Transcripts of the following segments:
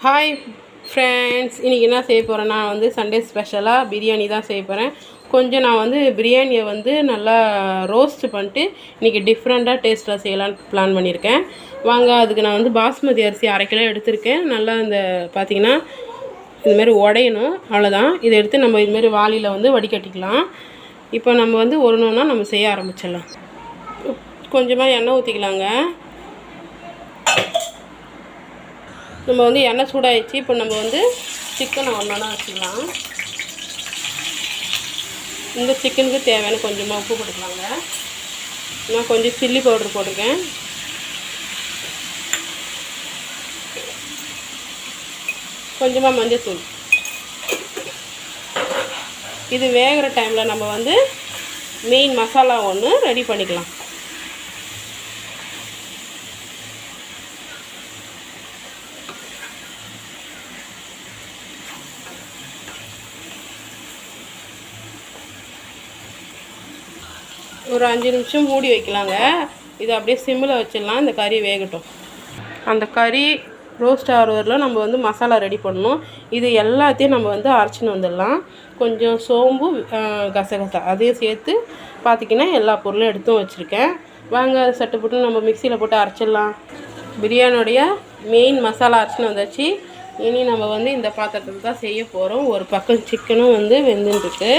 Hi friends, இன்றைக்கி என்ன செய்ய போகிறேன்னா சண்டே ஸ்பெஷலாக பிரியாணி தான் செய்ய போகிறேன். கொஞ்சம் நான் பிரியாணியை நல்லா ரோஸ்ட் பண்ணிட்டு இன்றைக்கி டிஃப்ரெண்ட்டாக டேஸ்ட்டாக செய்யலான்னு பிளான் பண்ணியிருக்கேன். வாங்க, அதுக்கு நான் பாஸ்மதி அரிசி 1/2 கிலோ எடுத்திருக்கேன். நல்லா பார்த்திங்கன்னா இதுமாரி உடையணும், அவ்வளோதான். இதை எடுத்து நம்ம இதுமாரி வாளியில் வடிகட்டிக்கலாம். இப்போ நம்ம ஒன்றுனா நம்ம செய்ய ஆரம்பிச்சிடலாம். கொஞ்சமாக எண்ணெய் ஊற்றிக்கலாங்க. நம்ம எண்ணெய் சூடாகிடுச்சு. இப்போ நம்ம சிக்கனை ஒன்றா வச்சுக்கலாம். இந்த சிக்கனுக்கு தேவையான கொஞ்சமாக உப்பு போட்டுக்கலாங்க. நான் கொஞ்சம் சில்லி பவுடர் போட்டிருக்கேன். கொஞ்சமாக மஞ்சள்தூள். இது வேகிற டைமில் நம்ம மெயின் மசாலா ஒன்று ரெடி பண்ணிக்கலாம். ஒரு 5 நிமிஷம் மூடி வைக்கலாங்க. இதை அப்படியே சிம்மில் வச்சிடலாம். இந்த கறி வேகட்டும். அந்த கறி ரோஸ்ட் ஆகிறவரில் நம்ம மசாலா ரெடி பண்ணணும். இது எல்லாத்தையும் நம்ம அரைச்சின்னு வந்துடலாம். கொஞ்சம் சோம்பு, கசகசா அதையும் சேர்த்து பார்த்திங்கன்னா எல்லா பொருளும் எடுத்தும் வச்சுருக்கேன். வாங்க, சட்டு போட்டு நம்ம மிக்சியில் போட்டு அரைச்சிடலாம். பிரியாணியோடைய மெயின் மசாலா அரைச்சின்னு வந்தாச்சு. இனி நம்ம இந்த பாத்திரத்தில் தான் செய்ய போகிறோம். ஒரு பக்கம் சிக்கனும் வெந்துட்டுருக்கு.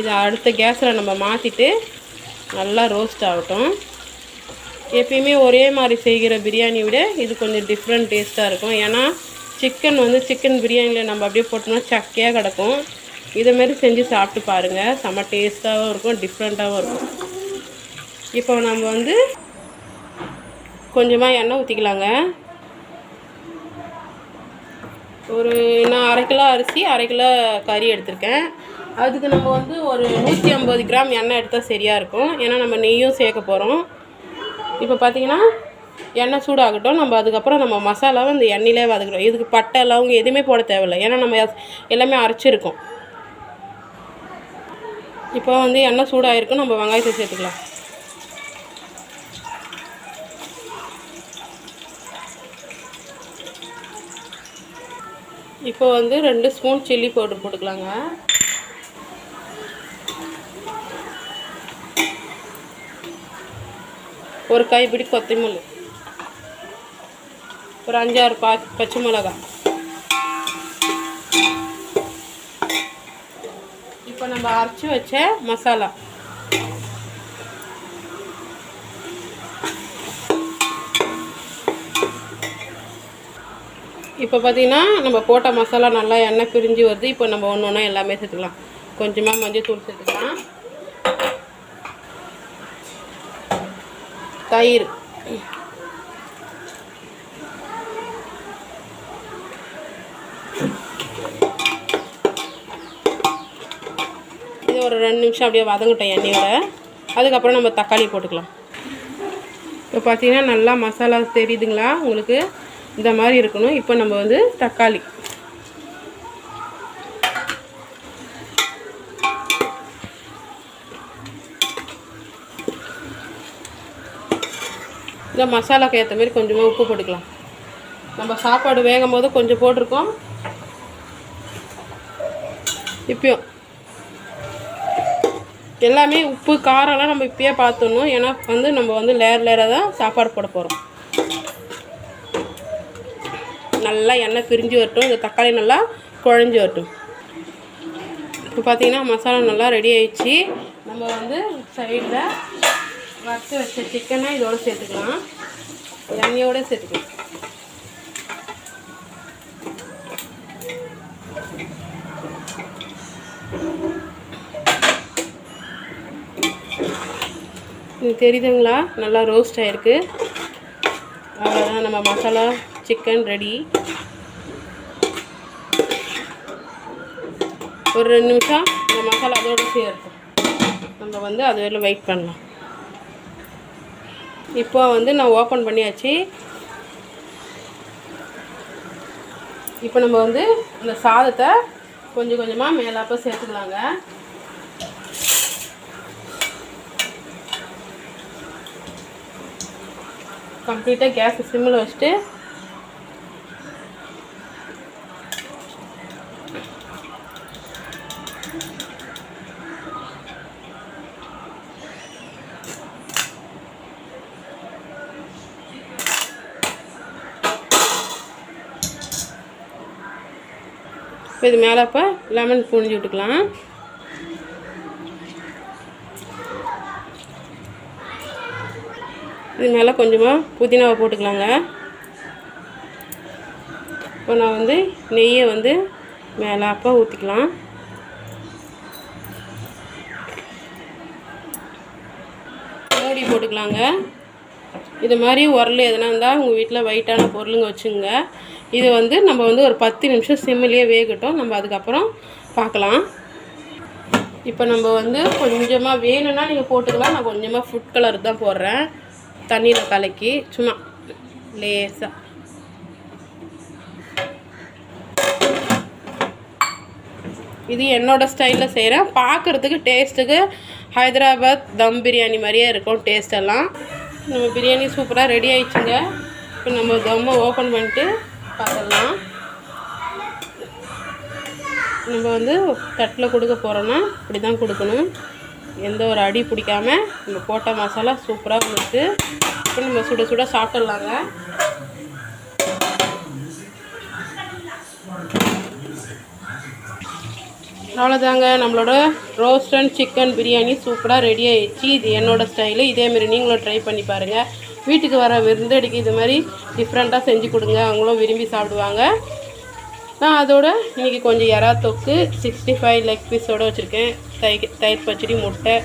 இதை அடுத்த கேஸில் நம்ம மாற்றிட்டு நல்லா ரோஸ்ட் ஆகட்டும். எப்பயுமே ஒரே மாதிரி செய்கிற பிரியாணி விட இது கொஞ்சம் டிஃப்ரெண்ட் டேஸ்ட்டாக இருக்கும். ஏன்னா சிக்கன் பிரியாணியில் நம்ம அப்படியே போட்டோம்னா சக்கையாக கிடக்கும். இதேமாரி செஞ்சு சாப்பிட்டு பாருங்கள். செம்ம டேஸ்ட்டாகவும் இருக்கும், டிஃப்ரெண்ட்டாகவும் இருக்கும். இப்போ நம்ம கொஞ்சமாக எண்ணெய் ஊற்றிக்கலாங்க. நான் 1/2 கிலோ அரிசி 1/2 கிலோ கறி எடுத்திருக்கேன். அதுக்கு நம்ம ஒரு 150 கிராம் எண்ணெய் எடுத்தால் சரியாக இருக்கும். ஏன்னா நம்ம நெய்யும் சேர்க்க போகிறோம். இப்போ பார்த்திங்கன்னா எண்ணெய் சூடாகட்டும். நம்ம அதுக்கப்புறம் நம்ம மசாலாவை இந்த எண்ணெயிலே வதக்குறோம். இதுக்கு பட்டை லவங்க எதுவுமே போட தேவையில்லை. ஏன்னா நம்ம எல்லாமே அரைச்சிருக்கோம். இப்போ எண்ணெய் சூடாகிருக்கும். நம்ம வெங்காயத்தை சேர்த்துக்கலாம். இப்போ 2 ஸ்பூன் சில்லி பவுடர் போட்டுக்கலாங்க. ஒரு கைப்பிடி கொத்தமல்லி, ஒரு 5-6 பச்சை மிளகாய். இப்போ நம்ம அரைச்சி வச்ச மசாலா. இப்போ பார்த்திங்கன்னா நம்ம போட்ட மசாலா நல்லா எண்ணெய் பிரிஞ்சு வருது. இப்போ நம்ம ஒன்று ஒன்றா எல்லாமே சேர்த்துக்கலாம். கொஞ்சமாக மஞ்சள் தூள் சேர்த்துக்கலாம். தயிர், இது ஒரு 2 நிமிஷம் அப்படியே வதங்கட்டும் எண்ணெயோட. அதுக்கப்புறம் நம்ம தக்காளி போட்டுக்கலாம். இப்போ பார்த்திங்கன்னா நல்லா மசாலா தெரியுதுங்களா உங்களுக்கு? இந்த மாதிரி இருக்கணும். இப்போ நம்ம தக்காளி, இந்த மசாலாக்கு ஏற்ற மாதிரி கொஞ்சமாக உப்பு போட்டுக்கலாம். நம்ம சாப்பாடு வேகும் போது கொஞ்சம் போட்டிருக்கோம். இப்போயும் எல்லாமே உப்பு காரம்லாம் நம்ம இப்போயே பார்த்துடணும். ஏன்னா நம்ம லேயராக தான் சாப்பாடு போட போகிறோம். நல்லா எண்ணெய் பிரிஞ்சு வரட்டும். இந்த தக்காளி நல்லா குழஞ்சி வரட்டும். இப்போ பார்த்திங்கன்னா மசாலா நல்லா ரெடி ஆயிடுச்சு. நம்ம சைடில் வறுத்து வச்ச சிக்கனை இதோடு சேர்த்துக்கலாம். எண்ணெயோடு சேர்த்துக்கலாம். இது தெரியுதுங்களா? நல்லா ரோஸ்ட் ஆகிருக்கு. அவ்வளோதான், நம்ம மசாலா சிக்கன் ரெடி. ஒரு 2 நிமிஷம் இந்த மசாலா அதோடு சேர்க்கும். நம்ம அது வரையிலும் வெயிட் பண்ணலாம். இப்போ நான் ஓப்பன் பண்ணியாச்சு. இப்போ நம்ம இந்த சாதத்தை கொஞ்சம் கொஞ்சமாக மேலாப்ப சேர்த்துக்கலாங்க. கம்ப்ளீட்டாக கேஸ் சிம்மில் வச்சுட்டு இது மேலே இப்போ லெமன் புழிஞ்சு விட்டுக்கலாம். இது மேலே கொஞ்சமாக புதினாவை போட்டுக்கலாங்க. இப்போ நான் வந்து நெய்யை வந்து மேலே அப்போ ஊற்றிக்கலாம். மூடி போட்டுக்கலாங்க. இது மாதிரி உரல் எதனா இருந்தால் உங்கள் வீட்டில் வெயிட்டான பொருளுங்க வச்சுங்க. இது வந்து நம்ம வந்து ஒரு 10 நிமிஷம் சிம்மிலேயே வேகட்டும். நம்ம அதுக்கப்புறம் பார்க்கலாம். இப்போ நம்ம வந்து கொஞ்சமாக வேணும்னா நீங்கள் போட்டுக்கலாம். நான் கொஞ்சமாக ஃபுட் கலர் தான் போடுறேன், தண்ணியில் கலக்கி சும்மா லேசாக. இது என்னோடய ஸ்டைலில் செய்கிறேன். பார்க்குறதுக்கு டேஸ்ட்டுக்கு ஹைதராபாத் தம் பிரியாணி மாதிரியே இருக்கும் டேஸ்டெல்லாம். நம்ம பிரியாணி சூப்பராக ரெடி ஆயிடுச்சுங்க. இப்போ நம்ம தம்மை ஓப்பன் பண்ணிட்டு பார்த்துடலாம். நம்ம வந்து தட்டில் கொடுக்க போகிறோன்னா இப்படி தான் கொடுக்கணும். எந்த ஒரு அடி பிடிக்காமல் நம்ம போட்ட மசாலா சூப்பராக கொடுத்து இப்போ நம்ம சுட சுட சாப்பிட்லாங்க. அவ்வளோதாங்க, நம்மளோட ரோஸ்ட் அண்ட் சிக்கன் பிரியாணி சூப்பராக ரெடி ஆகிடுச்சு. இது என்னோடய ஸ்டைலு. இதேமாரி நீங்களும் ட்ரை பண்ணி பாருங்கள். வீட்டுக்கு வர விருந்தடிக்கு இது மாதிரி டிஃப்ரெண்ட்டாக செஞ்சு கொடுங்க, அவங்களும் விரும்பி சாப்பிடுவாங்க. நான் அதோட இன்றைக்கி கொஞ்சம் எறா தொக்கு 65 லெக் பீஸோடு வச்சுருக்கேன். தயிர் பச்சடி, முட்டை,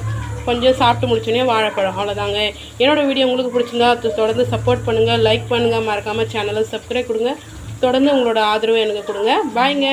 கொஞ்சம் சாப்பிட்டு முடிச்சோடனே வாழைப்பழம். அவ்வளோதாங்க. என்னோடய வீடியோ உங்களுக்கு பிடிச்சிருந்தா தொடர்ந்து சப்போர்ட் பண்ணுங்கள், லைக் பண்ணுங்கள், மறக்காமல் சேனலை சப்ஸ்கிரைப் கொடுங்க. தொடர்ந்து உங்களோட ஆதரவு எனக்கு கொடுங்க. பாய்ங்க.